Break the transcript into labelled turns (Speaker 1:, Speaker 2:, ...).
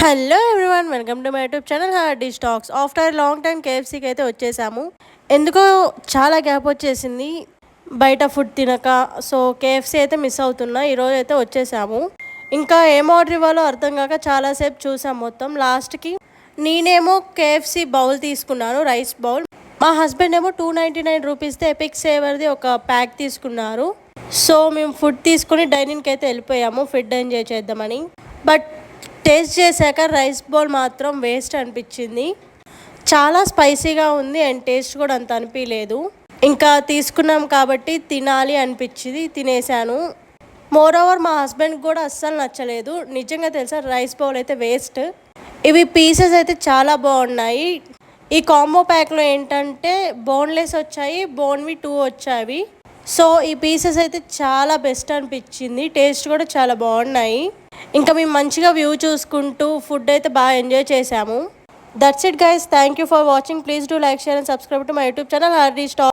Speaker 1: Hello everyone, welcome to my YouTube channel Hardy stocks. After long time కేఎఫ్సీకి అయితే వచ్చేసాము. ఎందుకో చాలా గ్యాప్ వచ్చేసింది బయట ఫుడ్ తినక. సో కేఎఫ్సీ అయితే మిస్ అవుతున్నా. ఈరోజు అయితే వచ్చేసాము. ఇంకా ఏం ఆర్డర్ ఇవ్వాలో అర్థం కాక చాలాసేపు చూసాం. మొత్తం లాస్ట్కి నేనేమో కేఎఫ్సీ బౌల్ తీసుకున్నాను, రైస్ బౌల్. మా హస్బెండ్ ఏమో 299 రూపీస్ది ఎపిక్ సేవర్ది ఒక ప్యాక్ తీసుకున్నారు. సో మేము ఫుడ్ తీసుకుని డైనింగ్కి అయితే వెళ్ళిపోయాము ఫుడ్ ఎంజాయ్ చేద్దామని. బట్ టేస్ట్ చేశాక రైస్ బౌల్ మాత్రం వేస్ట్ అనిపించింది. చాలా స్పైసీగా ఉంది అండ్ టేస్ట్ కూడా అంత అనిపించలేదు. ఇంకా తీసుకున్నాం కాబట్టి తినాలి అనిపించింది, తినేసాను. మోర్ ఓవర్ మా హస్బెండ్కి కూడా అస్సలు నచ్చలేదు. నిజంగా తెలుసా, రైస్ బౌల్ అయితే వేస్ట్. ఇవి పీసెస్ అయితే చాలా బాగున్నాయి. ఈ కాంబో ప్యాక్లో ఏంటంటే బోన్లెస్ వచ్చాయి, బోన్వి 2 వచ్చాయి. సో ఈ పీసెస్ అయితే చాలా బెస్ట్ అనిపించింది. టేస్ట్ కూడా చాలా బాగున్నాయి. ఇంకా మేము మంచిగా వ్యూ చూసుకుంటూ ఫుడ్ అయితే బాగా ఎంజాయ్ చేసాము. That's it guys. Thank you for watching. Please do like, share and subscribe to my YouTube channel హార్డీ స్టాక్.